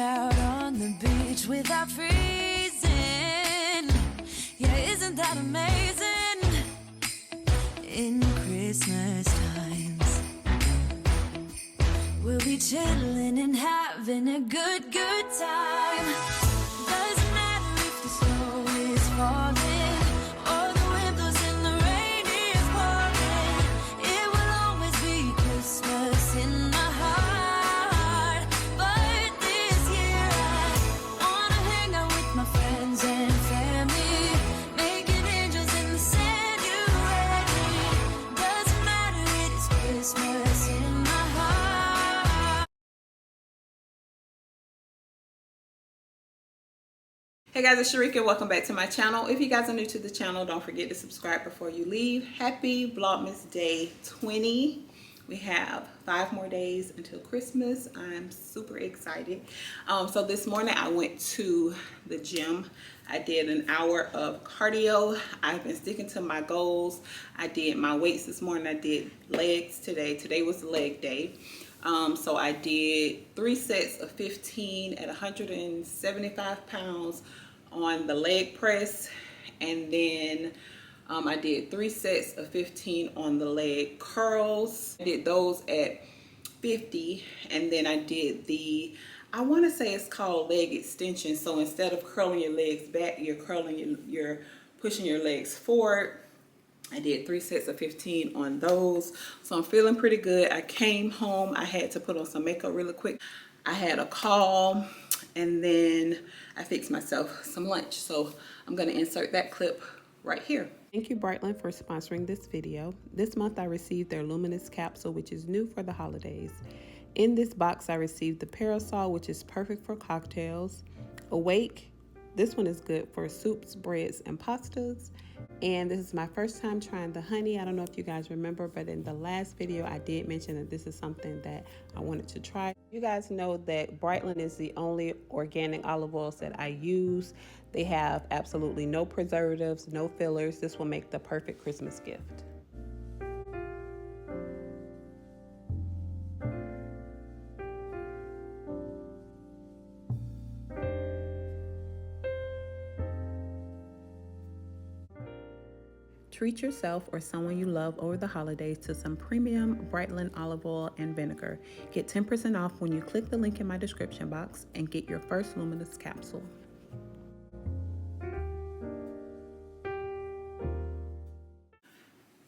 out on the beach without freezing. Yeah, isn't that amazing? In Christmas times, we'll be chilling and having a good time. Doesn't matter if the snow is falling or the wind blows and the rain is pouring. It will always be Christmas in my heart. But this year I wanna hang out with my friends and family, making angels in the sand. You ready? Doesn't matter, it's Christmas in my heart. Hey guys, it's Sharika. Welcome back to my channel. If you guys are new to the channel, don't forget to subscribe before you leave. Happy Vlogmas Day 20. We have 5 more days until Christmas. I'm super excited. So this morning I went to the gym. I did an hour of cardio. I've been sticking to my goals. I did my weights this morning. I did legs today. Today was leg day. So I did 3 sets of 15 at 175 pounds on the leg press, and then I did 3 sets of 15 on the leg curls. I did those at 50, and then I did the, I want to say it's called leg extension. So instead of curling your legs back, you're pushing your legs forward. I did 3 sets of 15 on those. So I'm feeling pretty good. I came home. I had to put on some makeup really quick. I had a call, and then I fixed myself some lunch. So I'm going to insert that clip right here. Thank you, Brightland, for sponsoring this video. This month I received their Luminous capsule, which is new for the holidays. In this box I received the Parasol, which is perfect for cocktails. Awake, this one is good for soups, breads, and pastas. And this is my first time trying the honey. I don't know if you guys remember, but in the last video I did mention that this is something that I wanted to try. You guys know that Brightland is the only organic olive oils that I use. They have absolutely no preservatives, no fillers. This will make the perfect Christmas gift. Treat yourself or someone you love over the holidays to some premium Brightland olive oil and vinegar. Get 10% off when you click the link in my description box and get your first Luminous capsule.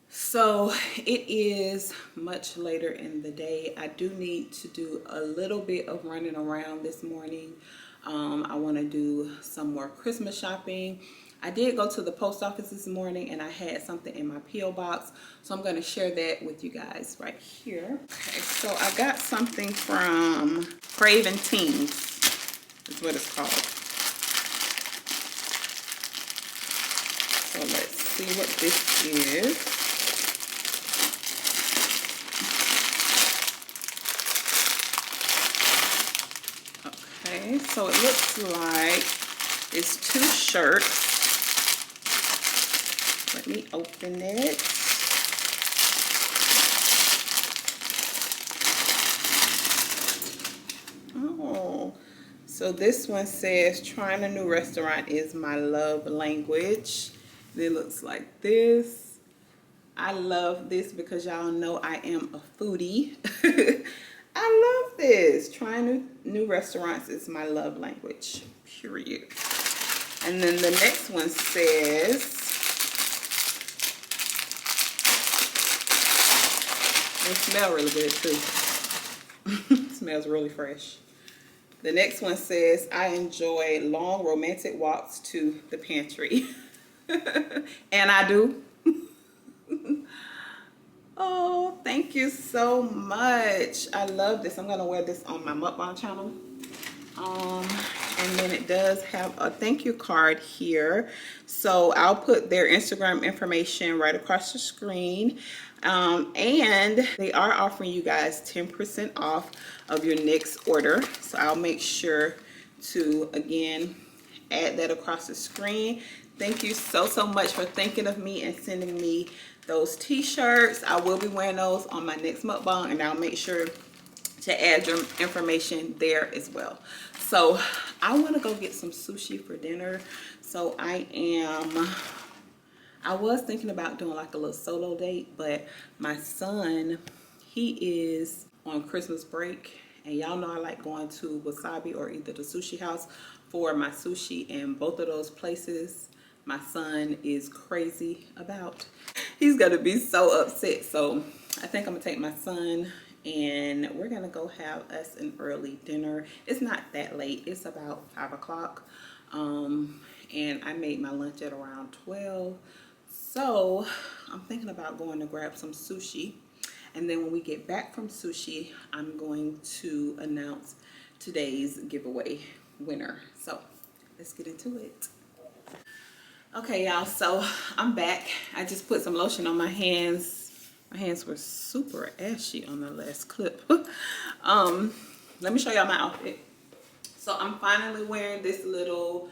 So it is much later in the day. I do need to do a little bit of running around this morning. I want to do some more Christmas shopping. I did go to the post office this morning and I had something in my P.O. box. So I'm going to share that with you guys right here. Okay, so I got something from Craven Teens, is what it's called. So let's see what this is. Okay, so it looks like it's 2 shirts. Let me open it. Oh, so this one says, trying a new restaurant is my love language. And it looks like this. I love this because y'all know I am a foodie. I love this. Trying new restaurants is my love language, period. And then the next one says, it smells really good too. It smells really fresh. The next one says, I enjoy long romantic walks to the pantry. And I do. Oh, thank you so much. I love this. I'm going to wear this on my MUKBANG channel. And then it does have a thank you card here. So I'll put their Instagram information right across the screen. And they are offering you guys 10% off of your next order. So I'll make sure to, again, add that across the screen. Thank you so much for thinking of me and sending me those t-shirts. I will be wearing those on my next mukbang, and I'll make sure to add your information there as well. So I want to go get some sushi for dinner. So I was thinking about doing like a little solo date, but my son, he is on Christmas break, and y'all know I like going to Wasabi or either the sushi house for my sushi, and both of those places my son is crazy about. He's gonna be so upset. So I think I'm gonna take my son and we're gonna go have us an early dinner. It's not that late, it's about 5 o'clock. And I made my lunch at around 12. So I'm thinking about going to grab some sushi. And then when we get back from sushi, I'm going to announce today's giveaway winner. So let's get into it. Okay, y'all, so I'm back. I just put some lotion on my hands. My hands were super ashy on the last clip. Let me show y'all my outfit. So I'm finally wearing this little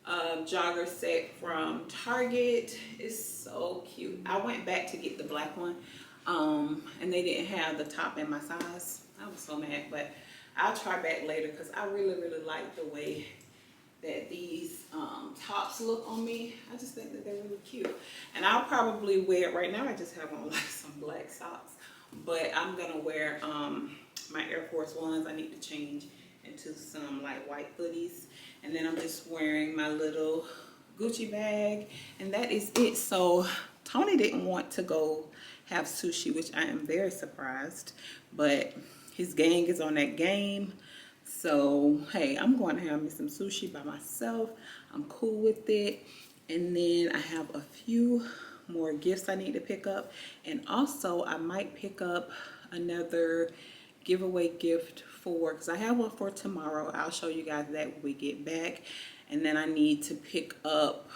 jogger set from Target. It's so cute. I went back to get the black one, and they didn't have the top in my size. I was so mad, but I'll try back later because I really like the way that these tops look on me. I just think that they're really cute, and I'll probably wear it right now. I just have on like some black socks, but I'm gonna wear my Air Force Ones. I need to change into some like white footies, and then I'm just wearing my little Gucci bag, and that is it. So Tony didn't want to go have sushi, which I am very surprised, but his gang is on that game. So hey, I'm going to have me some sushi by myself. I'm cool with it. And then I have a few more gifts I need to pick up, and also I might pick up another giveaway gift for, because I have one for tomorrow. I'll show you guys that when we get back. And then I need to pick up,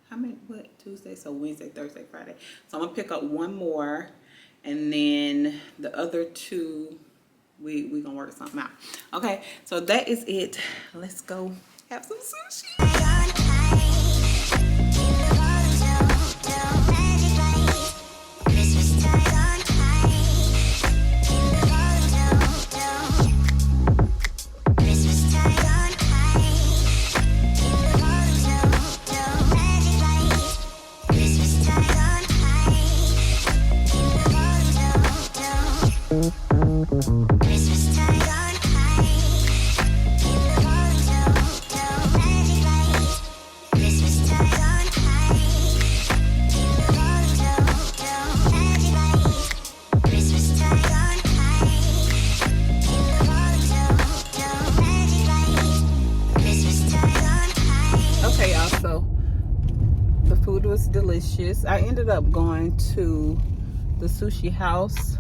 how many, what, Tuesday? So Wednesday, Thursday, Friday. So I'm gonna pick up one more, and then the other two, we gonna work something out. Okay, so that is it. Let's go have some sushi. Okay, y'all, so the food was delicious. I ended up going to the sushi house,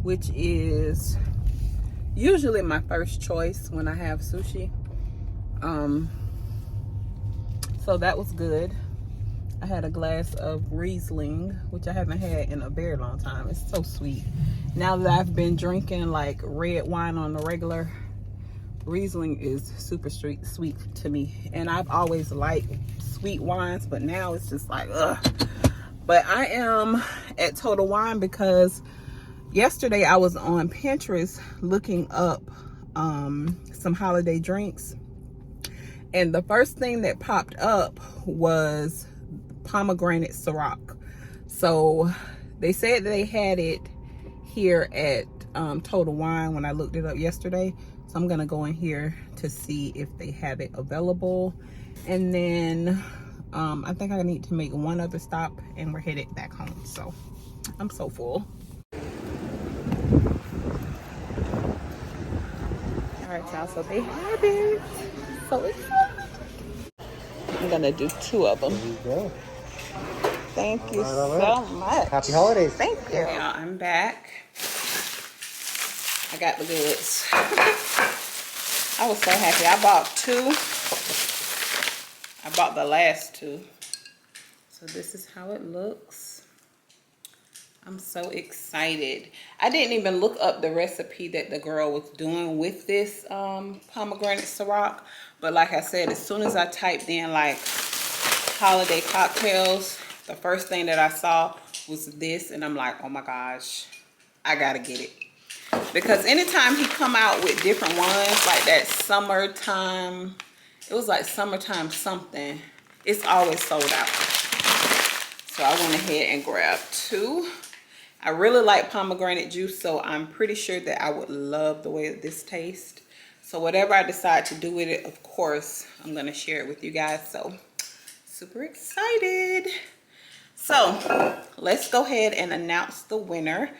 which is usually my first choice when I have sushi. So that was good. I had a glass of Riesling, which I haven't had in a very long time. It's so sweet. Now that I've been drinking like red wine on the regular, Riesling is super sweet to me, and I've always liked sweet wines, but now it's just like ugh. But I am at Total Wine because yesterday I was on Pinterest looking up some holiday drinks, and the first thing that popped up was pomegranate Ciroc. So they said they had it here at Total Wine when I looked it up yesterday. So I'm gonna go in here to see if they have it available. And then I think I need to make one other stop and we're headed back home. So I'm so full. All right, y'all, so they have it. So excited. I'm gonna do 2 of them. There you go. Thank you All right. so much. Happy holidays. Thank you. Y'all, I'm back. I got the goods. I was so happy. I bought 2. I bought the last 2. So this is how it looks. I'm so excited. I didn't even look up the recipe that the girl was doing with this pomegranate Ciroc. But like I said, as soon as I typed in like holiday cocktails, the first thing that I saw was this. And I'm like, oh my gosh, I gotta get it. because anytime he come out with different ones, like that summertime, it was like summertime something, it's always sold out. So I went ahead and grabbed 2. I really like pomegranate juice, so I'm pretty sure that I would love the way that this tastes. So whatever I decide to do with it, of course, I'm going to share it with you guys. So super excited. So let's go ahead and announce the winner.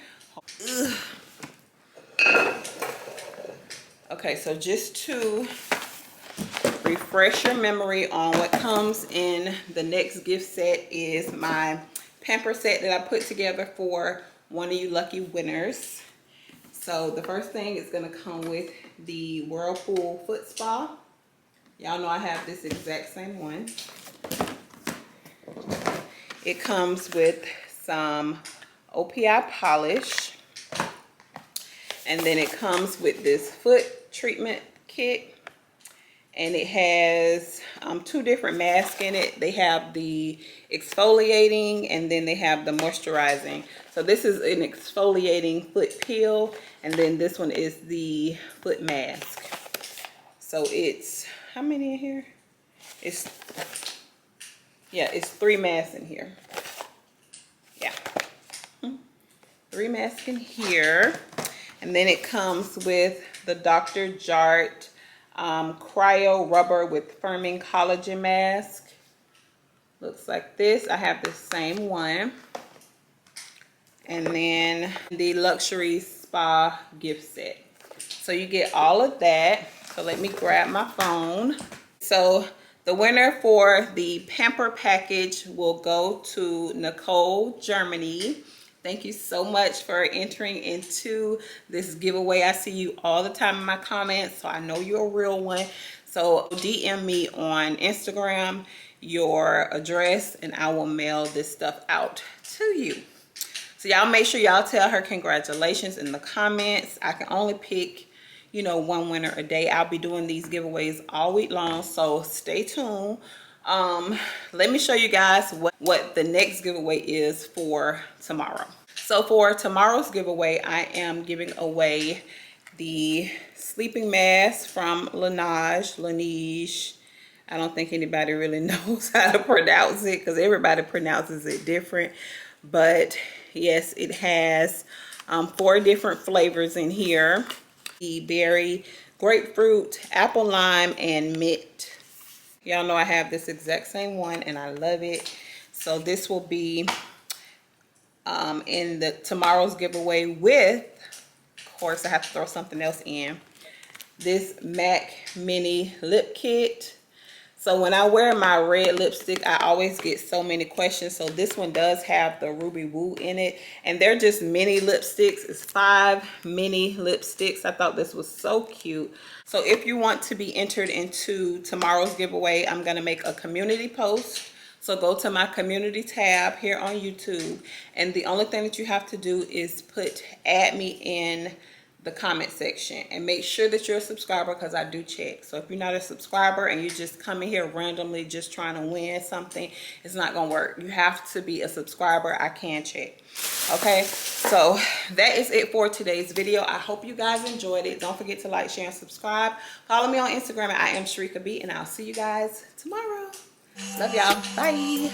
Ugh. Okay, so just to refresh your memory on what comes in the next gift set is my Pamper Set that I put together for one of you lucky winners. So the first thing is going to come with the Whirlpool Foot Spa. Y'all know I have this exact same one. It comes with some OPI polish. And then it comes with this foot treatment kit. And it has 2 different masks in it. They have the exfoliating and then they have the moisturizing. So this is an exfoliating foot peel, and then this one is the foot mask. So it's, how many in here? It's 3 masks in here. Yeah. 3 masks in here. And then it comes with the Dr. Jart cryo rubber with firming collagen mask. Looks like this. I have the same one. And then the luxury spa gift set. So you get all of that. So let me grab my phone. So the winner for the Pamper package will go to Nicole, Germany. Thank you so much for entering into this giveaway. I see you all the time in my comments, so I know you're a real one. So DM me on Instagram your address and I will mail this stuff out to you. So y'all make sure y'all tell her congratulations in the comments. I can only pick, you know, 1 winner a day. I'll be doing these giveaways all week long, so stay tuned. Let me show you guys what the next giveaway is for tomorrow. So for tomorrow's giveaway, I am giving away the sleeping mask from Laneige. I don't think anybody really knows how to pronounce it because everybody pronounces it different. But yes, it has 4 different flavors in here. The berry, grapefruit, apple lime, and mint. Y'all know I have this exact same one and I love it. So this will be in the tomorrow's giveaway with, of course, I have to throw something else in. This MAC mini lip kit. So when I wear my red lipstick, I always get so many questions. So this one does have the Ruby Woo in it. And they're just mini lipsticks. It's 5 mini lipsticks. I thought this was so cute. So if you want to be entered into tomorrow's giveaway, I'm going to make a community post. So go to my community tab here on YouTube. And the only thing that you have to do is add me in the comment section and make sure that you're a subscriber because I do check. So if you're not a subscriber and you just come in here randomly just trying to win something, it's not gonna work. You have to be a subscriber. I can check. Okay, so that is it for today's video. I hope you guys enjoyed it. Don't forget to like, share, and subscribe. Follow me on Instagram at IAMSHERIKAB, and I'll see you guys tomorrow. Love y'all. Bye.